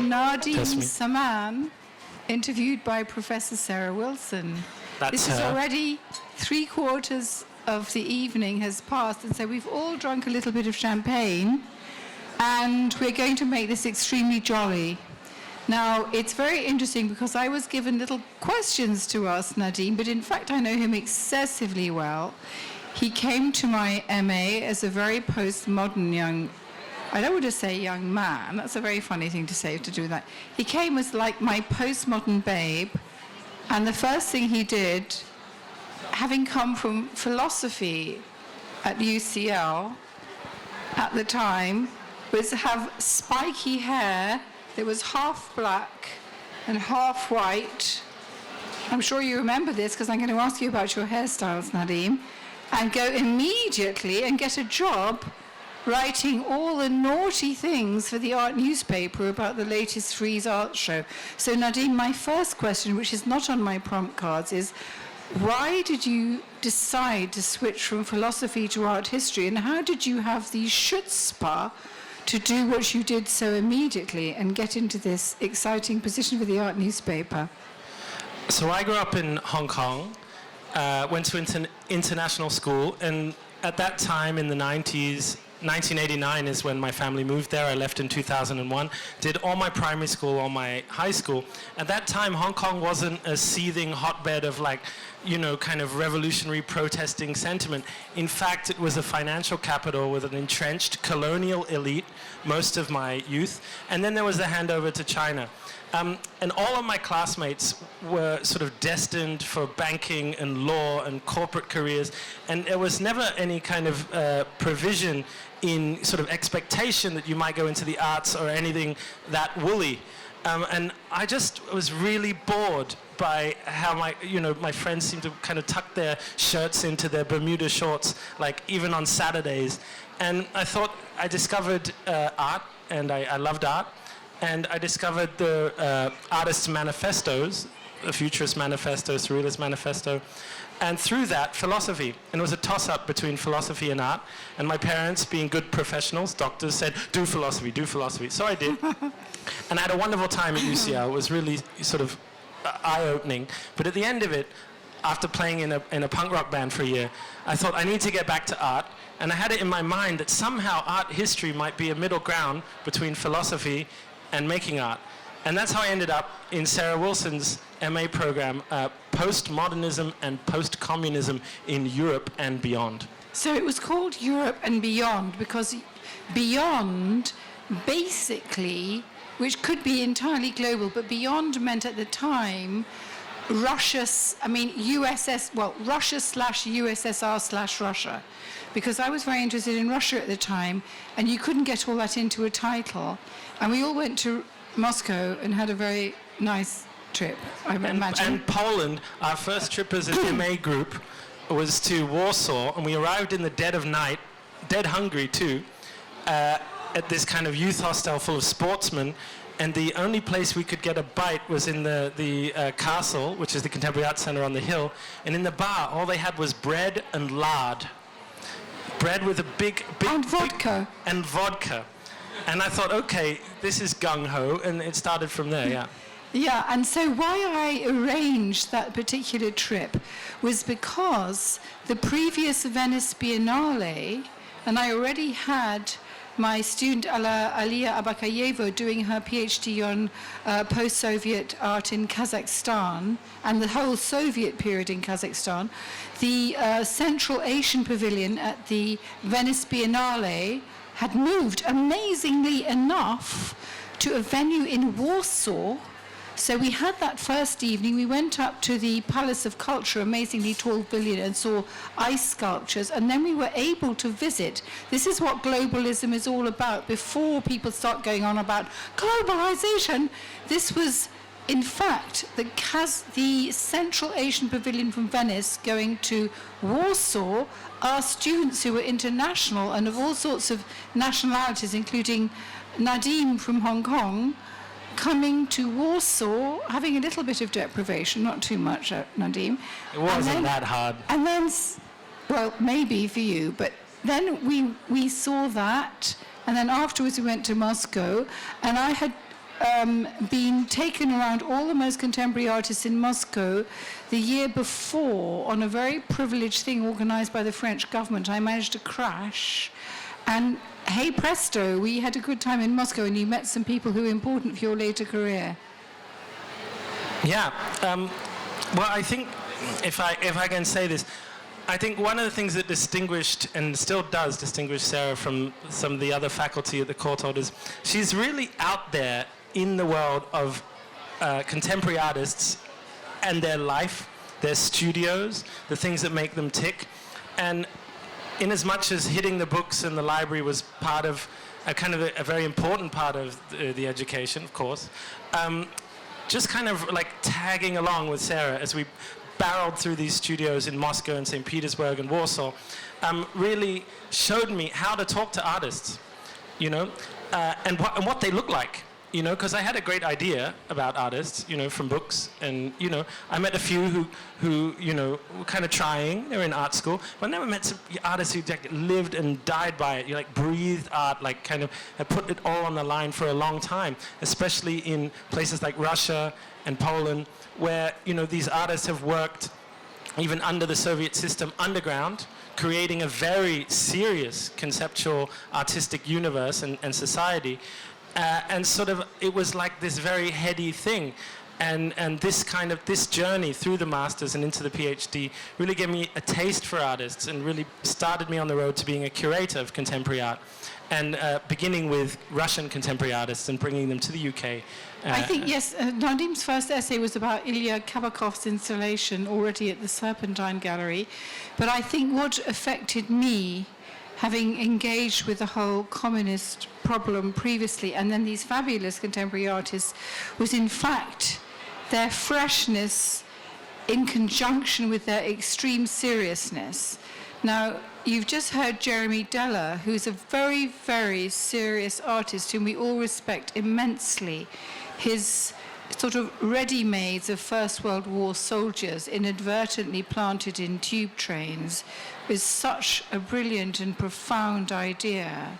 Nadim Samman, interviewed by Professor Sarah Wilson. This is already 3/4 of the evening has passed, and so we've all drunk a little bit of champagne, and we're going to make this extremely jolly. Now, it's very interesting because I was given little questions to ask Nadim, but in fact I know him excessively well. He came to my MA as a very postmodern young, I don't want to say young man, that's a very funny thing to say, to do that. He came as like my postmodern babe, and the first thing he did, having come from philosophy at UCL at the time, was have spiky hair that was half black and half white. I'm sure you remember this because I'm going to ask you about your hairstyles, Nadim, and go immediately and get a job writing all the naughty things for the art newspaper about the latest Frieze art show. So Nadim, my first question, which is not on my prompt cards, is why did you decide to switch from philosophy to art history, and how did you have the chutzpah to do what you did so immediately and get into this exciting position for the art newspaper? So I grew up in Hong Kong, went to international school, and at that time in the 90s, 1989 is when my family moved there. I left in 2001, did all my primary school, all my high school. At that time, Hong Kong wasn't a seething hotbed of kind of revolutionary protesting sentiment. In fact, it was a financial capital with an entrenched colonial elite most of my youth. And then there was the handover to China. And all of my classmates were sort of destined for banking and law and corporate careers. And there was never any kind of provision in sort of expectation that you might go into the arts or anything that woolly. And I just was really bored by how my friends seemed to kind of tuck their shirts into their Bermuda shorts, like even on Saturdays. And I discovered art, and I loved art. And I discovered the artists' manifestos, the Futurist Manifesto, Surrealist Manifesto, and through that, philosophy. And it was a toss-up between philosophy and art. And my parents, being good professionals, doctors, said, do philosophy, do philosophy. So I did. And I had a wonderful time at UCL. It was really sort of eye-opening. But at the end of it, after playing in a punk rock band for a year, I thought, I need to get back to art. And I had it in my mind that somehow art history might be a middle ground between philosophy and making art. And that's how I ended up in Sarah Wilson's MA program, Postmodernism and Postcommunism in Europe and Beyond. So it was called Europe and Beyond because beyond, basically, which could be entirely global, but beyond meant at the time Russia/USSR/Russia. Because I was very interested in Russia at the time, and you couldn't get all that into a title. And we all went to Moscow and had a very nice trip, I imagine. And Poland, our first trip as an MA group was to Warsaw, and we arrived in the dead of night, dead hungry too, at this kind of youth hostel full of sportsmen. And the only place we could get a bite was in the castle, which is the Contemporary Arts Center on the hill. And in the bar, all they had was bread and lard. Bread with a big... And vodka. And vodka. And I thought, okay, this is gung-ho, and it started from there, yeah. Yeah, and so why I arranged that particular trip was because the previous Venice Biennale, and I already had my student Aliya Abakayevo doing her PhD on post-Soviet art in Kazakhstan and the whole Soviet period in Kazakhstan. The Central Asian Pavilion at the Venice Biennale had moved, amazingly enough, to a venue in Warsaw. So we had that first evening, we went up to the Palace of Culture, amazingly tall pavilion, and saw ice sculptures, and then we were able to visit. This is what globalism is all about. Before people start going on about globalization, this was, in fact, the Central Asian Pavilion from Venice going to Warsaw. Our students who were international and of all sorts of nationalities, including Nadim from Hong Kong, coming to Warsaw, having a little bit of deprivation, not too much, Nadim. It wasn't that hard. And then, well, maybe for you, but then we saw that, and then afterwards we went to Moscow, and I had been taken around all the most contemporary artists in Moscow the year before on a very privileged thing organized by the French government. I managed to crash, and hey presto, we had a good time in Moscow, and you met some people who were important for your later career. Yeah. Well, I think if I can say this, I think one of the things that distinguished and still does distinguish Sarah from some of the other faculty at the Courtauld is she's really out there in the world of contemporary artists and their life, their studios, the things that make them tick. And in as much as hitting the books in the library was part of a very important part of the education, of course, just kind of like tagging along with Sarah as we barreled through these studios in Moscow and St. Petersburg and Warsaw, really showed me how to talk to artists, you know, and what they look like, you know, because I had a great idea about artists, you know, from books, and, you know, I met a few who you know, were kind of trying. They were in art school, but I never met some artists who like, lived and died by it. You like breathed art, like kind of put it all on the line for a long time, especially in places like Russia and Poland, where, you know, these artists have worked even under the Soviet system underground, creating a very serious conceptual artistic universe and society. And sort of, it was like this very heady thing. And this journey through the masters and into the PhD really gave me a taste for artists and really started me on the road to being a curator of contemporary art. And beginning with Russian contemporary artists and bringing them to the UK. I think, yes, Nadim's first essay was about Ilya Kabakov's installation already at the Serpentine Gallery. But I think what affected me, having engaged with the whole communist problem previously, and then these fabulous contemporary artists, was in fact their freshness in conjunction with their extreme seriousness. Now, you've just heard Jeremy Deller, who's a very, very serious artist whom we all respect immensely. His sort of ready-mades of First World War soldiers inadvertently planted in tube trains is such a brilliant and profound idea.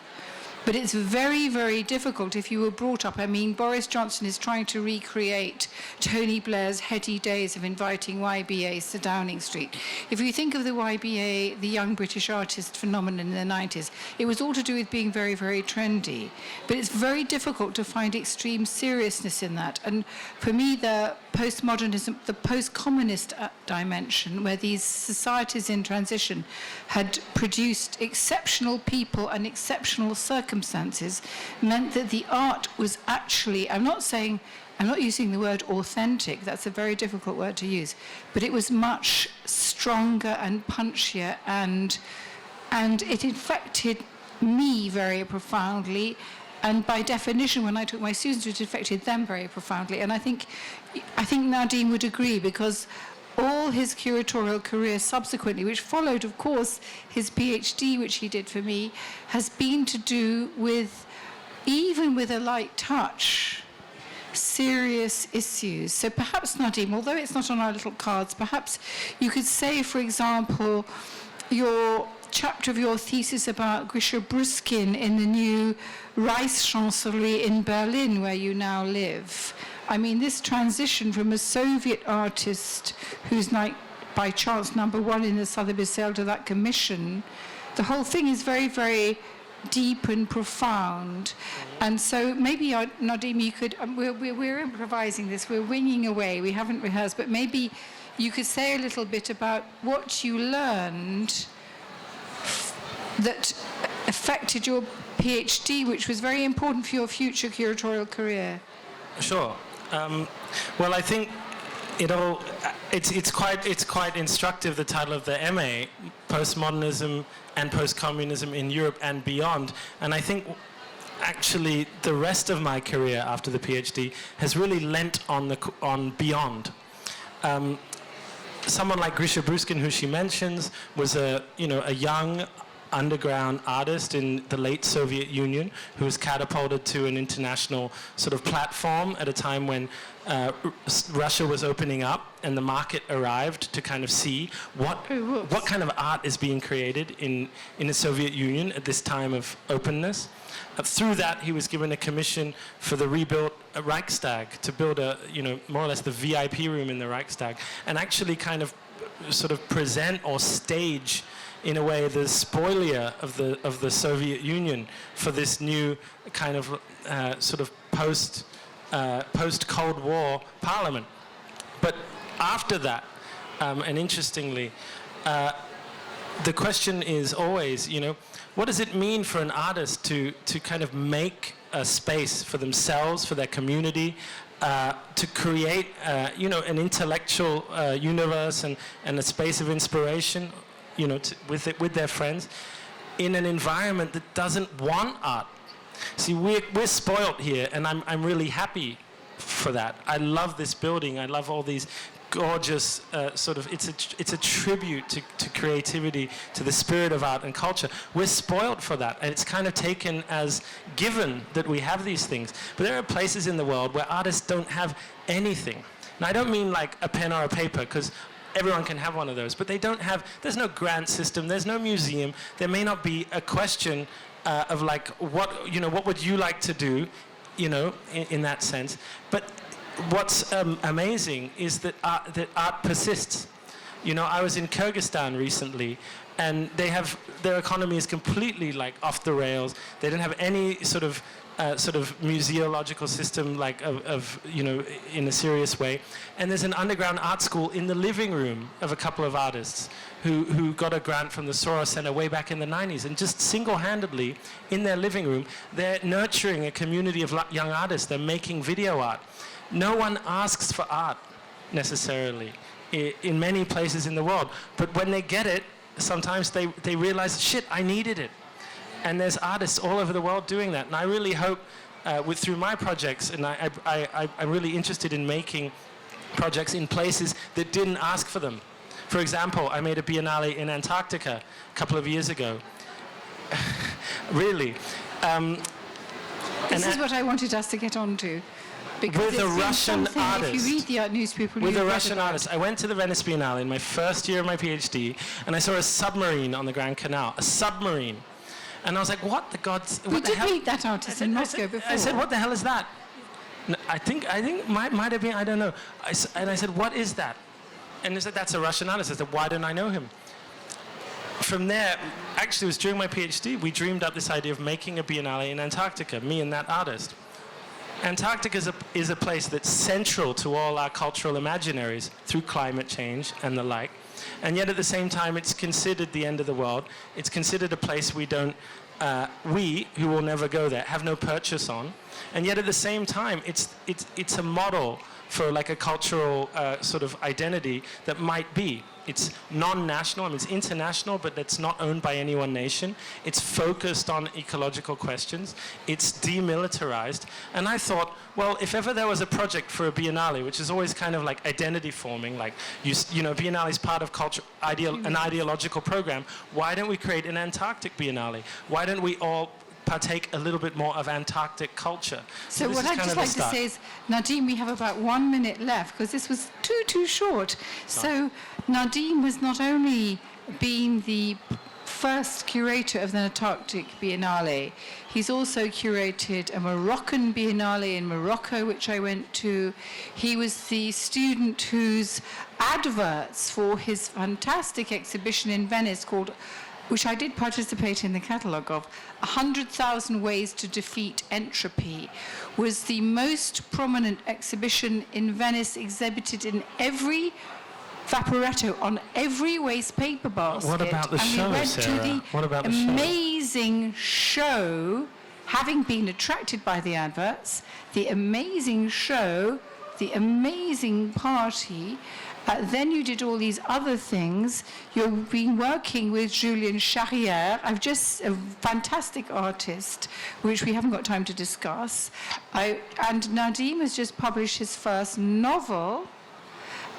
But it's very, very difficult if you were brought up. I mean, Boris Johnson is trying to recreate Tony Blair's heady days of inviting YBAs to Downing Street. If you think of the YBA, the Young British Artist phenomenon in the 90s, it was all to do with being very, very trendy. But it's very difficult to find extreme seriousness in that. And for me, the postmodernism, the post-communist dimension, where these societies in transition had produced exceptional people and exceptional circumstances, meant that the art was actually, I'm not using the word authentic, that's a very difficult word to use, but it was much stronger and punchier, and it infected me very profoundly. And by definition, when I took my students, it affected them very profoundly. And I think Nadim would agree, because all his curatorial career subsequently, which followed, of course, his PhD, which he did for me, has been to do with, even with a light touch, serious issues. So perhaps, Nadim, although it's not on our little cards, perhaps you could say, for example, your chapter of your thesis about Grisha Bruskin in the new Reichschancellery in Berlin, where you now live. I mean, this transition from a Soviet artist who's like, by chance, #1 in the Sotheby's sale to that commission, the whole thing is very, very deep and profound. And so maybe, Nadim, you could, we're improvising this, we're winging away, we haven't rehearsed, but maybe you could say a little bit about what you learned that affected your PhD, which was very important for your future curatorial career. Sure. Well, I think it's quite instructive, the title of the MA, Postmodernism and Postcommunism in Europe and Beyond. And I think actually the rest of my career after the PhD has really lent on beyond. Someone like Grisha Bruskin, who she mentions, was a young underground artist in the late Soviet Union who was catapulted to an international sort of platform at a time when Russia was opening up and the market arrived to kind of see what kind of art is being created in the Soviet Union at this time of openness. Through that, he was given a commission for the rebuilt Reichstag, to build more or less the VIP room in the Reichstag, and actually kind of sort of present or stage, in a way, the spoiler of the Soviet Union for this new kind of sort of post-Cold War parliament. But after that, and interestingly, the question is always, what does it mean for an artist to kind of make a space for themselves, for their community, to create, an intellectual universe and a space of inspiration, with their friends, in an environment that doesn't want art? See, we're spoiled here, and I'm really happy for that. I love this building. I love all these gorgeous it's a tribute to creativity, to the spirit of art and culture. We're spoiled for that, and it's kind of taken as given that we have these things. But there are places in the world where artists don't have anything. And I don't mean like a pen or a paper, because everyone can have one of those, but there's no grant system, there's no museum, there may not be a question of like, what would you like to do, in that sense. But what's amazing is that art persists. I was in Kyrgyzstan recently, and their economy is completely like off the rails. They don't have any sort of museological system in a serious way. And there's an underground art school in the living room of a couple of artists who got a grant from the Soros Center way back in the 90s. And just single-handedly, in their living room, they're nurturing a community of young artists. They're making video art. No one asks for art, necessarily, in many places in the world. But when they get it, sometimes they realize, shit, I needed it. And there's artists all over the world doing that. And I really hope, through my projects, and I'm really interested in making projects in places that didn't ask for them. For example, I made a biennale in Antarctica a couple of years ago. Really. This is what I wanted us to get on to. Because with a Russian artist. If you read the art newspaper, with a Russian artist. I went to the Venice Biennale in my first year of my PhD, and I saw a submarine on the Grand Canal. A submarine. And I was like, what the gods... We did meet that artist in Moscow before. I said, what the hell is that? I think might have been, I don't know. And I said, what is that? And they said, that's a Russian artist. I said, why don't I know him? From there, actually it was during my PhD, we dreamed up this idea of making a biennale in Antarctica, me and that artist. Antarctica is a place that's central to all our cultural imaginaries through climate change and the like. And yet at the same time, it's considered the end of the world. It's considered a place we who will never go there, have no purchase on. And yet at the same time, it's a model for like a cultural sort of identity that might be. It's non-national, it's international, but it's not owned by any one nation. It's focused on ecological questions. It's demilitarized. And I thought, well, if ever there was a project for a biennale, which is always kind of like identity forming, like, biennale is part of an ideological program, why don't we create an Antarctic biennale? Why don't we all partake a little bit more of Antarctic culture? So what I'd just like to say is, Nadim, we have about 1 minute left, because this was too short. So Nadim has not only been the first curator of the Antarctic Biennale, he's also curated a Moroccan Biennale in Morocco, which I went to. He was the student whose adverts for his fantastic exhibition in Venice called, which I did participate in the catalogue of, 100,000 Ways to Defeat Entropy, was the most prominent exhibition in Venice, exhibited in every Vaporetto, on every waste paper basket. What about the show, Sarah? What about the show? Amazing show, having been attracted by the adverts, the amazing show, the amazing party. Then you did all these other things. You've been working with Julien Charrière, a fantastic artist, which we haven't got time to discuss. And Nadim has just published his first novel,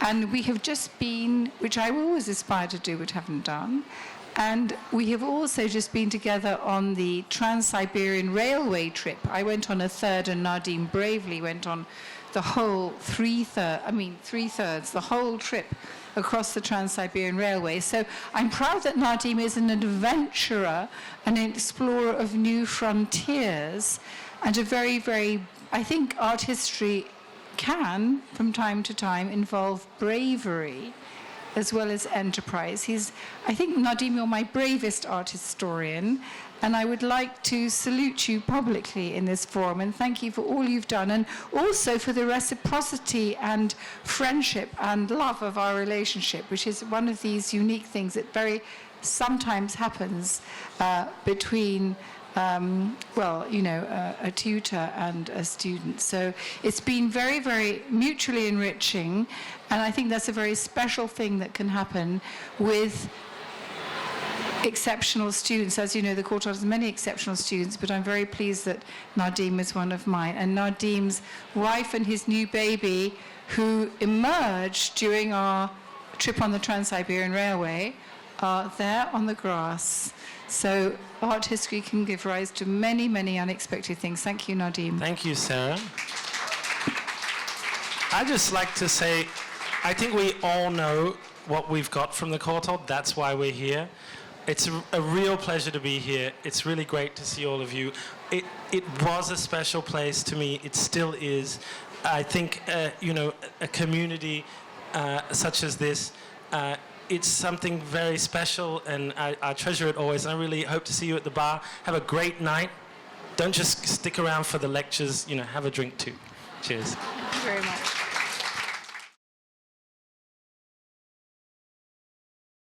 and we have just been, which I always aspired to do but haven't done, and we have also just been together on the Trans-Siberian Railway trip. I went on a third, and Nadim bravely went on the whole three-thirds, the whole trip across the Trans-Siberian Railway. So I'm proud that Nadim is an adventurer, an explorer of new frontiers, and a very, very I think art history can, from time to time, involve bravery as well as enterprise. I think, Nadim, you're my bravest art historian, and I would like to salute you publicly in this forum and thank you for all you've done, and also for the reciprocity and friendship and love of our relationship, which is one of these unique things that very sometimes happens between a tutor and a student. So it's been very, very mutually enriching, and I think that's a very special thing that can happen with exceptional students. As you know, the Courtauld has many exceptional students, but I'm very pleased that Nadim is one of mine. And Nadim's wife and his new baby, who emerged during our trip on the Trans-Siberian Railway, are there on the grass. So art history can give rise to many, many unexpected things. Thank you, Nadim. Thank you, Sarah. I'd just like to say, I think we all know what we've got from the Courtauld. That's why we're here. It's a real pleasure to be here. It's really great to see all of you. It was a special place to me. It still is. I think, a community such as this, it's something very special, and I treasure it always. And I really hope to see you at the bar. Have a great night. Don't just stick around for the lectures. Have a drink too. Cheers. Thank you very much.